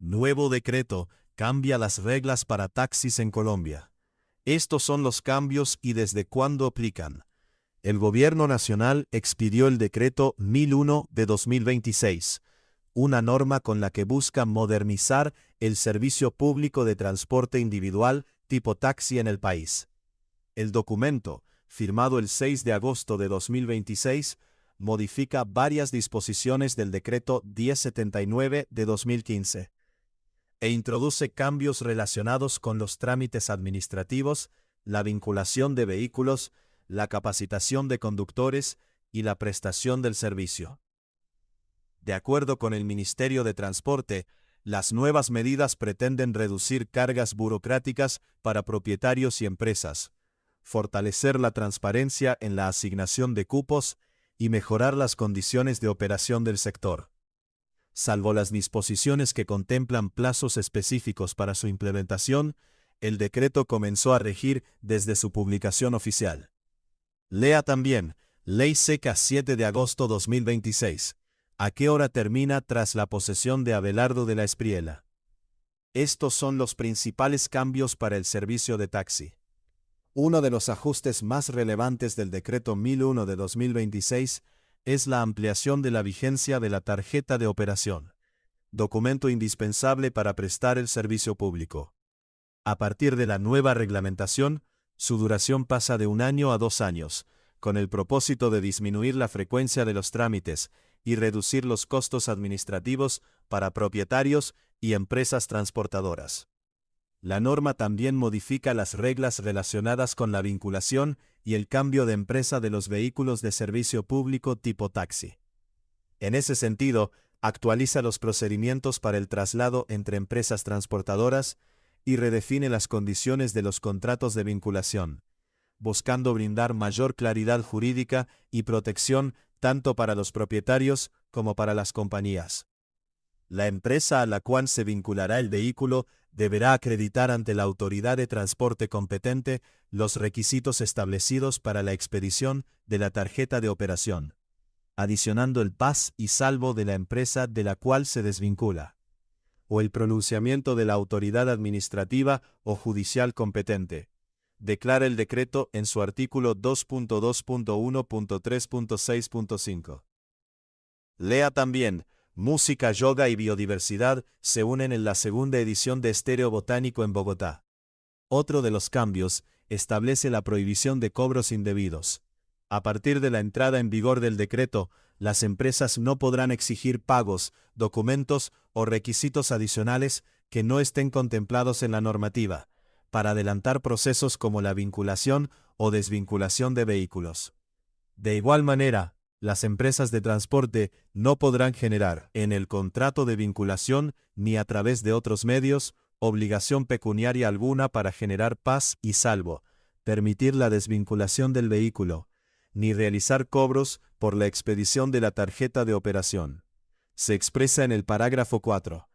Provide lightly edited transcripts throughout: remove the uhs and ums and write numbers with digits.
Nuevo decreto cambia las reglas para taxis en Colombia. Estos son los cambios y desde cuándo aplican. El Gobierno Nacional expidió el decreto 1001 de 2026, una norma con la que busca modernizar el servicio público de transporte individual tipo taxi en el país. El documento, firmado el 6 de agosto de 2026, modifica varias disposiciones del decreto 1079 de 2015 e introduce cambios relacionados con los trámites administrativos, la vinculación de vehículos, la capacitación de conductores y la prestación del servicio. De acuerdo con el Ministerio de Transporte, las nuevas medidas pretenden reducir cargas burocráticas para propietarios y empresas, fortalecer la transparencia en la asignación de cupos y mejorar las condiciones de operación del sector. Salvo las disposiciones que contemplan plazos específicos para su implementación, el decreto comenzó a regir desde su publicación oficial. Lea también, Ley Seca 7 de agosto 2026. ¿A qué hora termina tras la posesión de Abelardo de la Espriella? Estos son los principales cambios para el servicio de taxi. Uno de los ajustes más relevantes del decreto 1001 de 2026 es la ampliación de la vigencia de la tarjeta de operación, documento indispensable para prestar el servicio público. A partir de la nueva reglamentación, su duración pasa de 1 año a 2 años, con el propósito de disminuir la frecuencia de los trámites y reducir los costos administrativos para propietarios y empresas transportadoras. La norma también modifica las reglas relacionadas con la vinculación y el cambio de empresa de los vehículos de servicio público tipo taxi. En ese sentido, actualiza los procedimientos para el traslado entre empresas transportadoras y redefine las condiciones de los contratos de vinculación, buscando brindar mayor claridad jurídica y protección tanto para los propietarios como para las compañías. La empresa a la cual se vinculará el vehículo deberá acreditar ante la autoridad de transporte competente los requisitos establecidos para la expedición de la tarjeta de operación, adicionando el pas y salvo de la empresa de la cual se desvincula, o el pronunciamiento de la autoridad administrativa o judicial competente. Declara el decreto en su artículo 2.2.1.3.6.5. Lea también, Música, yoga y biodiversidad se unen en la segunda edición de Estéreo Botánico en Bogotá. Otro de los cambios establece la prohibición de cobros indebidos. A partir de la entrada en vigor del decreto, las empresas no podrán exigir pagos, documentos o requisitos adicionales que no estén contemplados en la normativa, para adelantar procesos como la vinculación o desvinculación de vehículos. De igual manera, las empresas de transporte no podrán generar, en el contrato de vinculación ni a través de otros medios, obligación pecuniaria alguna para generar pas y salvo, permitir la desvinculación del vehículo, ni realizar cobros por la expedición de la tarjeta de operación. Se expresa en el parágrafo 4.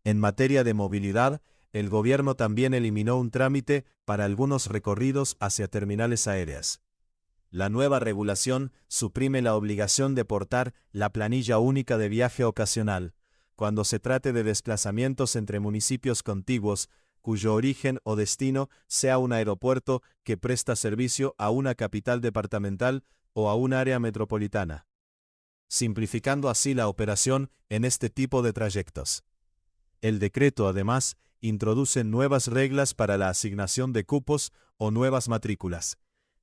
En materia de movilidad, el gobierno también eliminó un trámite para algunos recorridos hacia terminales aéreas. La nueva regulación suprime la obligación de portar la planilla única de viaje ocasional, cuando se trate de desplazamientos entre municipios contiguos, cuyo origen o destino sea un aeropuerto que presta servicio a una capital departamental o a un área metropolitana, simplificando así la operación en este tipo de trayectos. El decreto, además, introduce nuevas reglas para la asignación de cupos o nuevas matrículas.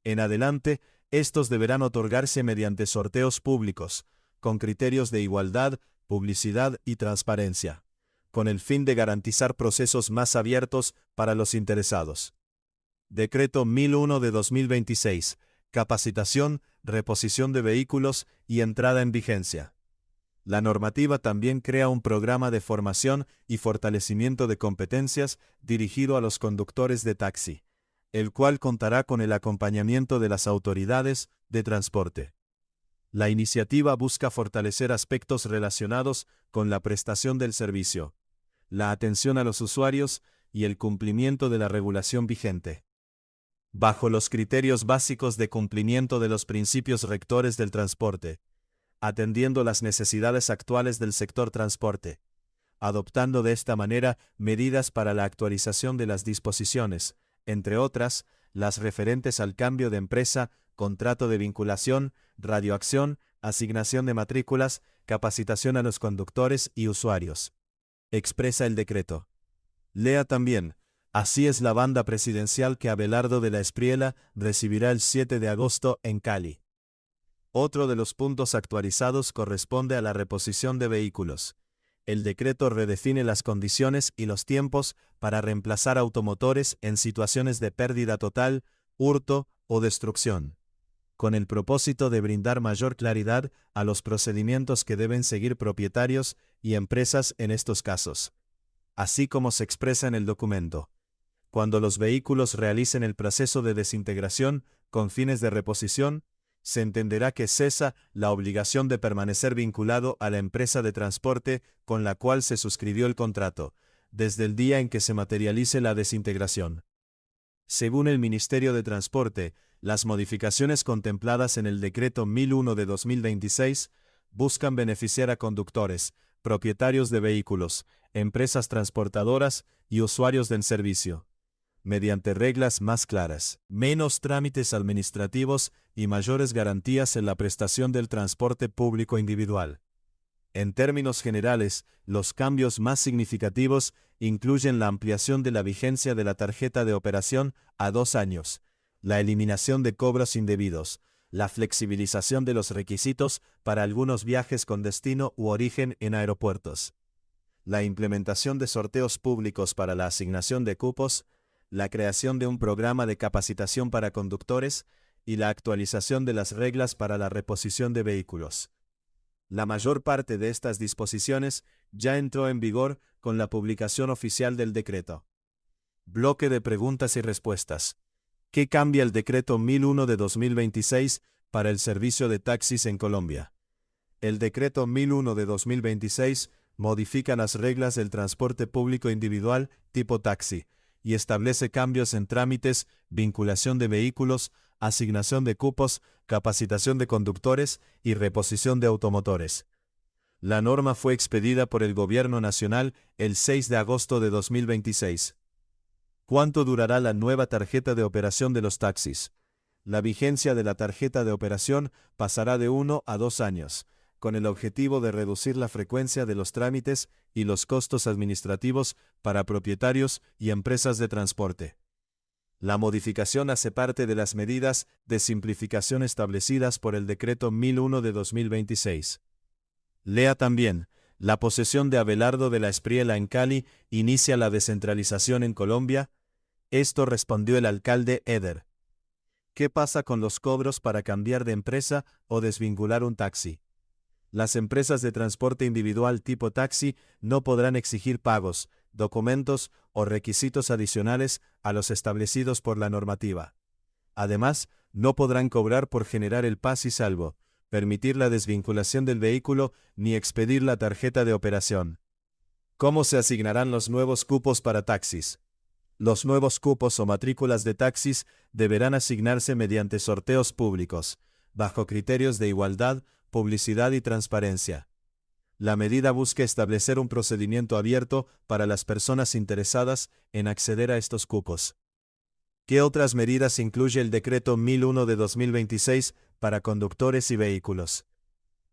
En adelante, estos deberán otorgarse mediante sorteos públicos, con criterios de igualdad, publicidad y transparencia, con el fin de garantizar procesos más abiertos para los interesados. Decreto 1001 de 2026. Capacitación, reposición de vehículos y entrada en vigencia. La normativa también crea un programa de formación y fortalecimiento de competencias dirigido a los conductores de taxi, el cual contará con el acompañamiento de las autoridades de transporte. La iniciativa busca fortalecer aspectos relacionados con la prestación del servicio, la atención a los usuarios y el cumplimiento de la regulación vigente, bajo los criterios básicos de cumplimiento de los principios rectores del transporte, atendiendo las necesidades actuales del sector transporte, adoptando de esta manera medidas para la actualización de las disposiciones, entre otras, las referentes al cambio de empresa, contrato de vinculación, radioacción, asignación de matrículas, capacitación a los conductores y usuarios. Expresa el decreto. Lea también. Así es la banda presidencial que Abelardo de la Espriella recibirá el 7 de agosto en Cali. Otro de los puntos actualizados corresponde a la reposición de vehículos. El decreto redefine las condiciones y los tiempos para reemplazar automotores en situaciones de pérdida total, hurto o destrucción, con el propósito de brindar mayor claridad a los procedimientos que deben seguir propietarios y empresas en estos casos. Así como se expresa en el documento. Cuando los vehículos realicen el proceso de desintegración con fines de reposición, se entenderá que cesa la obligación de permanecer vinculado a la empresa de transporte con la cual se suscribió el contrato, desde el día en que se materialice la desintegración. Según el Ministerio de Transporte, las modificaciones contempladas en el Decreto 1001 de 2026 buscan beneficiar a conductores, propietarios de vehículos, empresas transportadoras y usuarios del servicio, mediante reglas más claras, menos trámites administrativos y mayores garantías en la prestación del transporte público individual. En términos generales, los cambios más significativos incluyen la ampliación de la vigencia de la tarjeta de operación a 2 años, la eliminación de cobros indebidos, la flexibilización de los requisitos para algunos viajes con destino u origen en aeropuertos, la implementación de sorteos públicos para la asignación de cupos, la creación de un programa de capacitación para conductores y la actualización de las reglas para la reposición de vehículos. La mayor parte de estas disposiciones ya entró en vigor con la publicación oficial del decreto. Bloque de preguntas y respuestas. ¿Qué cambia el Decreto 1001 de 2026 para el servicio de taxis en Colombia? El Decreto 1001 de 2026 modifica las reglas del transporte público individual tipo taxi y establece cambios en trámites, vinculación de vehículos, asignación de cupos, capacitación de conductores y reposición de automotores. La norma fue expedida por el Gobierno Nacional el 6 de agosto de 2026. ¿Cuánto durará la nueva tarjeta de operación de los taxis? La vigencia de la tarjeta de operación pasará de 1 a 2 años, con el objetivo de reducir la frecuencia de los trámites y los costos administrativos para propietarios y empresas de transporte. La modificación hace parte de las medidas de simplificación establecidas por el Decreto 1001 de 2026. Lea también. La posesión de Abelardo de la Espriella en Cali inicia la descentralización en Colombia. Esto respondió el alcalde Eder. ¿Qué pasa con los cobros para cambiar de empresa o desvincular un taxi? Las empresas de transporte individual tipo taxi no podrán exigir pagos, documentos o requisitos adicionales a los establecidos por la normativa. Además, no podrán cobrar por generar el paz y salvo, permitir la desvinculación del vehículo ni expedir la tarjeta de operación. ¿Cómo se asignarán los nuevos cupos para taxis? Los nuevos cupos o matrículas de taxis deberán asignarse mediante sorteos públicos, bajo criterios de igualdad, publicidad y transparencia. La medida busca establecer un procedimiento abierto para las personas interesadas en acceder a estos cupos. ¿Qué otras medidas incluye el Decreto 1001 de 2026 para conductores y vehículos?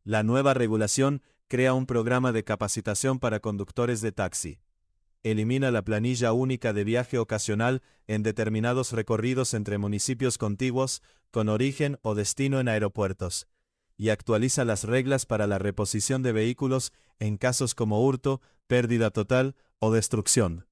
La nueva regulación crea un programa de capacitación para conductores de taxi. Elimina la planilla única de viaje ocasional en determinados recorridos entre municipios contiguos con origen o destino en aeropuertos, y actualiza las reglas para la reposición de vehículos en casos como hurto, pérdida total o destrucción.